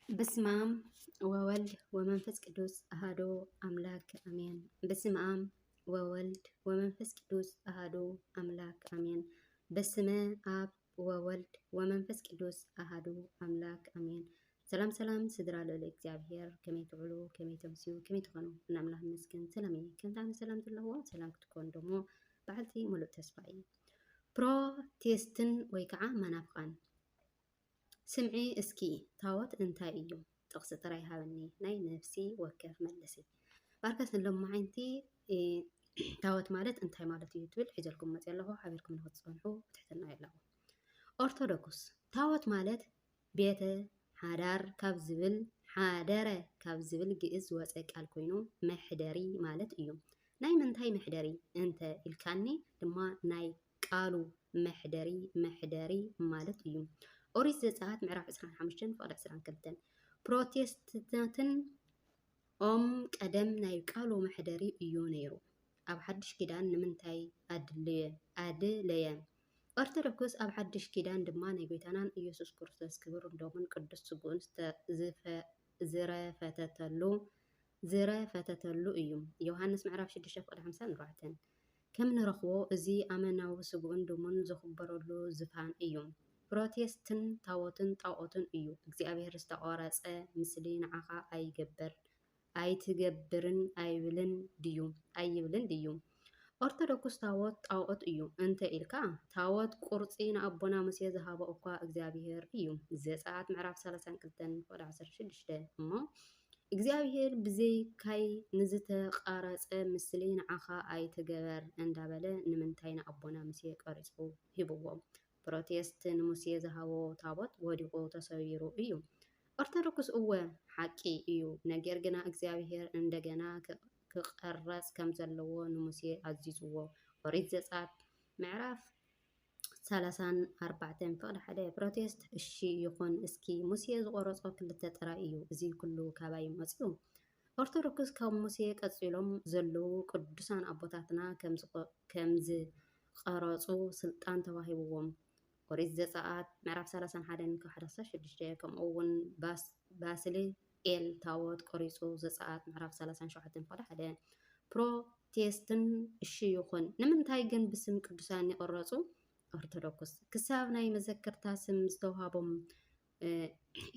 በስመ አብ ወወልድ ወመንፈስ ቅዱስ አሐዱ አምላክ አሜን። በስመ አብ ወወልድ ወመንፈስ ቅዱስ አሐዱ አምላክ አሜን። በስመ አብ ወወልድ ወመንፈስ ቅዱስ አሐዱ አምላክ አሜን። ሰላም ሰላም ስድራ ልዑል እግዚአብሔር ከመይ ትውዕሉ ከመይ ተምስዩ ከመይ ትኾኑ እናምላኽ መስገን ሰላም እዩ። ከምታ ሰላም ዘለዎ ሰላም ክትኮን ደሞ በዓልቲ ሙሉእ ተስፋ እዩ። ፕሮቴስትን ወይ ከዓ መናፍቃን ስምዒ እስኪ ታወት እንታይ እዩ? ጥቕሲ ጥራይ ሃበኒ ናይ ነፍሲ ወከፍ መልሲ ባርከስ ንሎማዓንቲ ታወት ማለት እንታይ ማለት እዩ ትብል ሒዘልኩም መፅእ ኣለኹ ሓቢርኩም ንክትፀንሑ ትሕትና ኣለኹ። ኦርቶዶክስ ታወት ማለት ቤተ ሓዳር ካብ ዝብል ሓደረ ካብ ዝብል ግእዝ ዝወፀ ቃል ኮይኑ መሕደሪ ማለት እዩ። ናይ ምንታይ መሕደሪ እንተ ኢልካኒ ድማ ናይ ቃሉ መሕደሪ ማለት እዩ። ኦሪት ዘፀአት ምዕራፍ 25 ፍቅዲ 22 ፕሮቴስታንትን ኦም ቀደም ናይ ቃሉ መሕደሪ እዩ ነይሩ። ኣብ ሓድሽ ኪዳን ንምንታይ ኣድለየ? ኦርቶዶክስ ኣብ ሓድሽ ኪዳን ድማ ናይ ጎይታናን ኢየሱስ ክርስቶስ ክብር እንደሆን ቅዱስ ስጉኡን ዝረፈተተሉ እዩ። ዮሃንስ ምዕራፍ 6 ፍቅዲ 54 ከም ንረኽቦ እዚ ኣመናዊ ስጉኡን ደሙን ዝኽበረሉ ዝፋን እዩ። ፕሮቴስትን ታወትን ጣዖትን እዩ። እግዚአብሔር ዝተቆረፀ ምስሊ ንዓኻ ኣይትገብርን ኣይብልን ድዩ? ኦርቶዶክስ ታወት ጣዖት እዩ እንተ ኢልካ ታወት ቁርፂ ንኣቦና ሙሴ ዝሃቦ እኳ እግዚአብሔር እዩ። ዘፀአት ምዕራፍ 32 ፍቅዲ 16 እሞ እግዚአብሔር ብዘይካይ ንዝተቃረፀ ምስሊ ንዓኻ ኣይትገበር እንዳበለ ንምንታይ ንኣቦና ሙሴ ቀሪፁ ሂብዎ? ፕሮቴስት ንሙሴ ዝሃቦ ታቦት ወዲቁ ተሰቢሩ እዩ። ኦርቶዶክስ እወ ሓቂ እዩ። ነገር ግና እግዚአብሔር እንደገና ክቀረፅ ከም ዘለዎ ንሙሴ ኣዚዝዎ። ኦሪት ዘፀአት ምዕራፍ 34 ፍቅዲ 1 ፕሮቴስት እሺ ይኹን እስኪ ሙሴ ዝቆረፆ ክልተ ጥራይ እዩ እዚ ኩሉ ካባይ መፅኡ? ኦርቶዶክስ ካብ ሙሴ ቀፂሎም ዘለዉ ቅዱሳን ኣቦታትና ከምዝቀረፁ ስልጣን ተዋሂብዎም። ኦሪት ዘፀአት ምዕራፍ 31 ካብ 16 ከምኡ እውን ባስልኤል ታወት ቆሪፁ ዘፀአት ምዕራፍ 37 ፍቅዲ 1 ፕሮቴስትን እሺ ይኹን ንምንታይ ግን ብስም ቅዱሳን ይቆረፁ? ኦርቶዶክስ ክሳብ ናይ መዘከርታ ስም ዝተዋሃቦም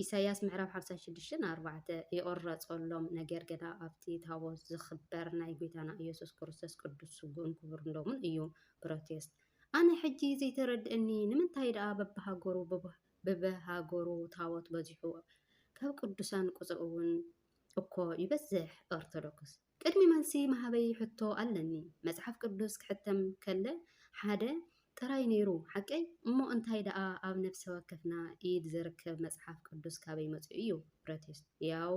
ኢሳያስ ምዕራፍ 56:4 ይቆረፀሎም። ነገር ገና ኣብቲ ታቦት ዝኽበር ናይ ጎይታና ኢየሱስ ክርስቶስ ቅዱስ ስጉኡን ክቡር እንደምን እዩ። ፕሮቴስት ኣነ ሕጂ ዘይተረድአኒ ንምንታይ ደኣ በብሃገሩ ታወት በዚሑ ካብ ቅዱሳን ቁፅሪ እውን እኮ ይበዝሕ? ኦርቶዶክስ ቅድሚ መልሲ ማህበይ ሕቶ ኣለኒ። መፅሓፍ ቅዱስ ክሕተም ከለ ሓደ ጥራይ ነይሩ ሓቀይ እሞ እንታይ ደኣ ኣብ ነፍሲ ወከፍና ኢድ ዝርከብ መፅሓፍ ቅዱስ ካበይ መፅኡ እዩ? ፕሮቴስት ያው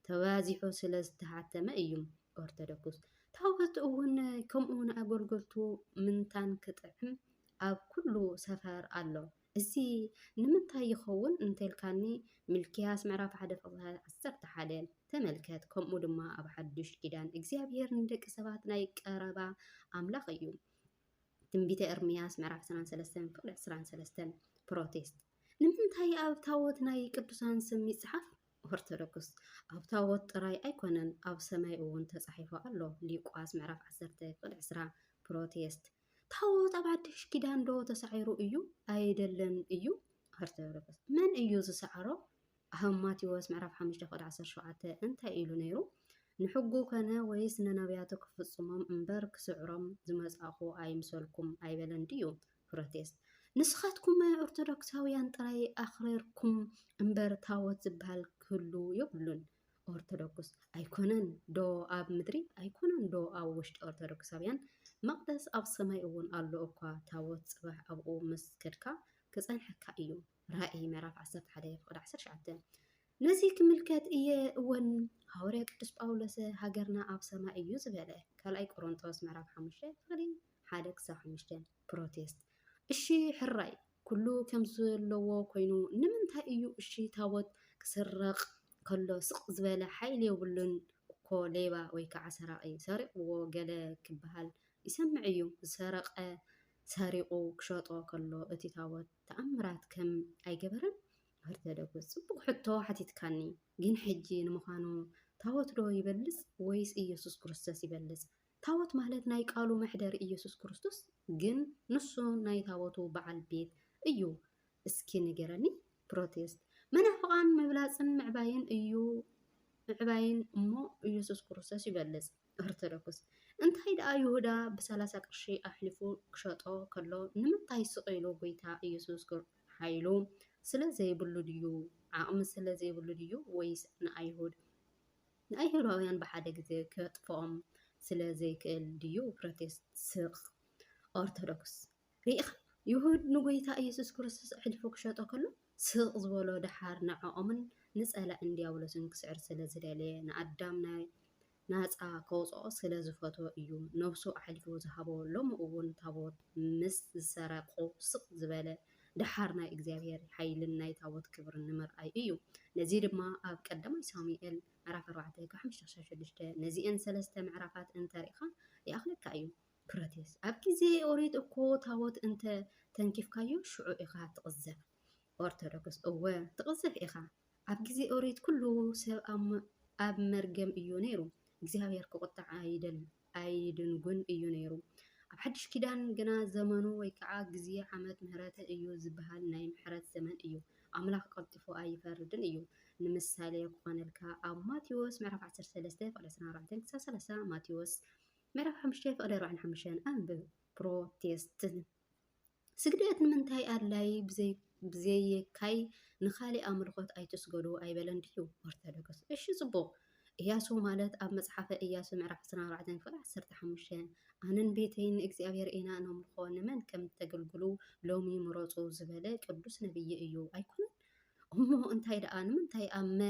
ተባዚሑ ስለ ዝተሓተመ እዩ። ኦርቶዶክስ ታወት እውን ከምኡ ንኣገልገልቱ ምንታን ክጥዕም ኣብ ኩሉ ሰፈር ኣሎ። እዚ ንምንታይ ይኸውን እንተልካኒ ሚልክያስ ምዕራፍ 1 ፍቅዲ 11 ተመልከት። ከምኡ ድማ ኣብ ሓዱሽ ኪዳን እግዚአብሔር ንደቂ ሰባት ናይ ቀረባ ኣምላኽ እዩ። ትንቢተ ኤርምያስ ምዕራፍ 23 ፍቅዲ 23 ፕሮቴስት ንምንታይ ኣብ ታወት ናይ ቅዱሳን ስም ይፅሓፍ? ኦርቶዶክስ ኣብ ታወት ጥራይ ኣይኮነን ኣብ ሰማይ እውን ተፃሒፉ ኣሎ። ሉቃስ ምዕራፍ 10 ፍቅዲ 20 ፕሮቴስት ታወት ኣብ ሓድሽ ኪዳን ዶ ተሳዒሩ እዩ ኣይደለን እዩ? ኦርቶዶክስ መን እዩ ዝሰዓሮ? ኣብ ማቴዎስ ምዕራፍ 5 ፍቅዲ 17 እንታይ ኢሉ ነይሩ? ንሕጉ ኮነ ወይስ ነነቢያቱ ክፍፅሞም እምበር ክስዕሮም ዝመፃኹ ኣይምሰልኩም ኣይበለን ድዩ? ፕሮቴስት ንስኻትኩም ኦርቶዶክሳውያን ጥራይ ኣኽሪርኩም እምበር ታወት ዝበሃል ክህሉ የብሉን? ኦርቶዶክስ ኣይኮነን ዶ ኣብ ምድሪ ኣይኮነን ዶ ኣብ ውሽጢ ኦርቶዶክሳውያን መቅደስ ኣብ ሰማይ እውን ኣሎ እኳ ታወት ፅባሕ ኣብኡ ምስ ከድካ ክፀንሐካ እዩ። ራእይ ምዕራፍ 11 ፍቅዲ 19 ነዚ ክምልከት እየ እውን ሃዋርያ ቅዱስ ጳውሎስ ሃገርና ኣብ ሰማይ እዩ ዝበለ። ካልኣይ ቆሮንቶስ ምዕራፍ 5 ፍቅዲ 1-5 ፕሮቴስት እሺ ሕራይ ኩሉ ከም ዘለዎ ኮይኑ ንምንታይ እዩ እሺ ታወት ክስረቕ ከሎ ስቕ ዝበለ ሓይሊ የብሉን እኮ ሌባ ወይ ከዓ ሰራቂ ሰሪቕዎ ገለ ክበሃል ይሰምዕ እዩ። ዝሰረቀ ሰሪቑ ክሸጦ ከሎ እቲ ታወት ተኣምራት ከም ኣይገበረን? ኦርቶዶክስ ጽቡቕ ሕቶ ሓቲትካኒ ግን ሕጂ ንምዃኑ ታቦት ዶ ይበልጽ ወይስ ኢየሱስ ክርስቶስ ይበልጽ? ታቦት ማለት ናይ ቃሉ መሕደሪ ኢየሱስ ክርስቶስ ግን ንሱ ናይ ታቦቱ በዓል ቤት እዩ። እስኪ ንገረኒ ፕሮቴስት መናፍቃን ምብላፅን ምዕባይን እዩ ምዕባይን እሞ ኢየሱስ ክርስቶስ ይበልጽ። ኦርቶዶክስ እንታይ ደኣ ይሁዳ ብ30 ቅርሺ ኣሕሊፉ ክሸጦ ከሎ ንምንታይ ስቂሉ ጎይታ ኢየሱስ ሓይሉ ስለ ዘይብሉ ድዩ ዓቕሚ ስለ ዘይብሉ ድዩ ወይስ ንኣይሁዳውያን ብሓደ ግዜ ከጥፍኦም ስለ ዘይክእል ድዩ? ፕሮቴስት ስቕ ኦርቶዶክስ ሪኢኻ ይሁድ ንጎይታ ኢየሱስ ክርስቶስ ኣሕሊፉ ክሸጦ ከሎ ስቕ ዝበሎ ድሓር ንዕኦምን ንጸላእን ዲያብሎስን ክስዕር ስለ ዝደለየ ንኣዳም ናፃ ከውፅኦ ስለ ዝፈትዎ እዩ ነብሱ ኣሕሊፉ ዝሃቦ። ሎሚ እውን ታቦት ምስ ዝሰረቁ ስቕ ዝበለ ድሓር ናይ እግዚኣብሔር ሓይልን ናይ ታቦት ክብርን ንምርኣይ እዩ። ነዚ ድማ ኣብ ቀዳማይ ሳሙኤል ምዕራፍ 4:5-6 ነዚአን 3 ምዕራፋት እንተሪኢኻ ይኣኽለካ እዩ። ፕሮቴስት ኣብ ግዜ ኦሪት እኮ ታቦት እንተ ተንኪፍካዮ ሽዑ ኢኻ ትቕዘፍ። ኦርቶዶክስ እወ ትቕዘፍ ኢኻ። ኣብ ግዜ ኦሪት ኩሉ ሰብ ኣብ መርገም እዩ ነይሩ። እግዚኣብሔር ክቁጣዕ ኣይድንጉን እዩ ነይሩ። ኣብ ሓድሽ ኪዳን ግና ዘመኑ ወይ ከዓ ግዜ ዓመት ምህረት እዩ ዝበሃል ናይ ምሕረት ዘመን እዩ። ኣምላኽ ቀልጢፉ ኣይፈርድን እዩ። ንምሳሌ ክኾነልካ ኣብ ማቴዎስ ምዕራፍ 13:24-30 ማቴዎስ ምዕራፍ 5:45 ኣንብብ። ፕሮቴስት ስግደት ንምንታይ ኣድላይ ብዘይካይ ንኻሊእ ኣምልኾት ኣይትስገዱ ኣይበለን ድዩ? ኦርቶዶክስ እሺ ጽቡቕ ኢያሱ ማለት ኣብ መጽሓፈ ኢያሱ ምዕራፍ 24:15 ኣነን ቤተይ ንእግዚኣብሔር ኢና ነምልኾ ንመን ከም ተገልግሉ ሎሚ ምረፁ ዝበለ ቅዱስ ነብይ እዩ ኣይኮነን? እሞ እንታይ ደኣ ንምንታይ ኣመ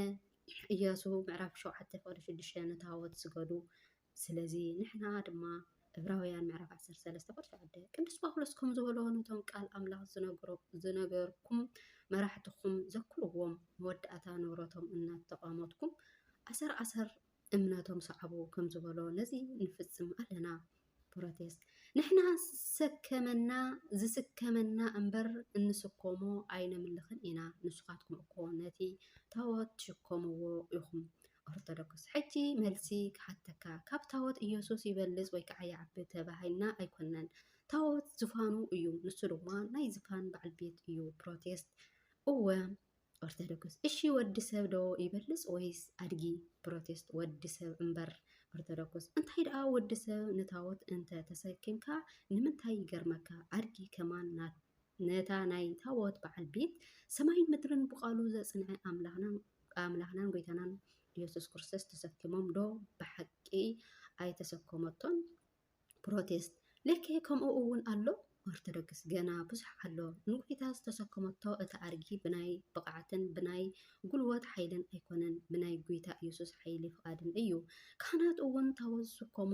ኢያሱ ምዕራፍ 7:6 ንታቦት ስገዱ? ስለዚ ንሕና ድማ ዕብራውያን ምዕራፍ 13:9 ቅዱስ ጳውሎስ ከም ዝበሎ ነቶም ቃል ኣምላኽ ዝነገርኩም መራሕትኩም ዘክርዎም መወዳእታ ንብረቶም እናተቐመጥኩም ኣሰር እምነቶም ሰዓቡ ከም ዝበሎ ነዚ ንፍጽም ኣለና። ፕሮቴስት ንሕና ዝስከመና እምበር እንስከሞ ኣይነምልኽን ኢና። ንስኻትኩም እኮ ነቲ ታቦት ትሽከምዎ ኢኹም። ኦርቶዶክስ ሕጂ መልሲ ክሓተካ ካብ ታቦት ኢየሱስ ይበልጽ ወይ ከዓ ይዓቢ ተባሂልና ኣይኮነን። ታቦት ዝፋኑ እዩ፣ ንሱ ድማ ናይ ዝፋን በዓል ቤት እዩ። ፕሮቴስት እወ ኦርቶዶክስ እሺ ወዲ ሰብ ዶ ይበልጽ ወይስ ኣድጊ? ፕሮቴስት ወዲ ሰብ እምበር። ኦርቶዶክስ እንታይ ደኣ ወዲ ሰብ ንታቦት እንተ ተሰኪምካ ንምንታይ ይገርመካ? ኣድጊ ከማን ነታ ናይ ታቦት በዓል ቤት ሰማይን ምድርን ብቃሉ ዘጽንዐ ኣምላኽናን ጎይታናን ኢየሱስ ክርስቶስ ተሰኪሞም ዶ ብሓቂ ኣይተሰከመቶን? ፕሮቴስት ልክ ከምኡ እውን ኣሎ። ኦርቶዶክስ ገና ብዙሕ ኣሎ። ንጎይታ ዝተሰከመቶ እታ ኣድጊ ብናይ ብቕዓትን ብናይ ጉልበት ሓይልን ኣይኮነን፣ ብናይ ጎይታ ኢየሱስ ሓይሊ ፍቓድን እዩ። ካህናት እውን ታቦት ዝስከሙ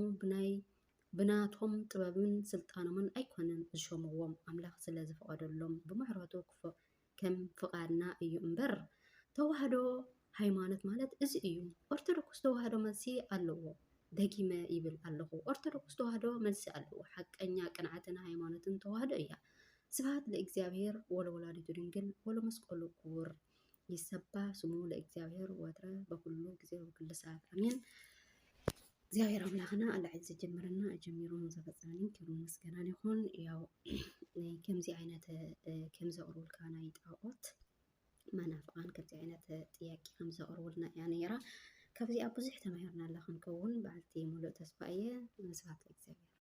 ብናቶም ጥበብን ስልጣኖምን ኣይኮነን ዝሾምዎም፣ ኣምላኽ ስለ ዝፈቐደሎም ብምሕረቱ ከም ፍቓድና እዩ እምበር። ተዋህዶ ሃይማኖት ማለት እዚ እዩ። ኦርቶዶክስ ተዋህዶ መልሲ ኣለዎ። ደጊመ ይብል ኣለኹ። ኦርቶዶክስ ተዋህዶ መልሲ ኣለዎ። ሓቀኛ ቅንዓትን ሃይማኖትን ተዋህዶ እያ። ስብሐት ለእግዚአብሔር ወለወላዲቱ ድንግል ወለመስቀሉ ክቡር። ይሰባህ ስሙ ለእግዚአብሔር ወትረ በኩሉ ጊዜ ወኩሉ ሰዓት አሜን። እግዚአብሔር አምላክና አላዕዝ ዝጀምርና ጀሚሩን ዘፈጸመን ክብሩ ምስጋና ይሁን። ያው ከምዚ ዓይነት ከምዚ ኣቕርቡልካ ናይ ጣዖት መናፍቃን ከምዚ ዓይነት ጥያቄ ከምዚ ኣቕርቡልና እያ ነይራ። ካብዚኣ ብዙሕ ተማሂርና ኣላ ክንከውን በዓልቲ ሙሉእ ተስፋ እየ። ስብሐት ለእግዚአብሔር።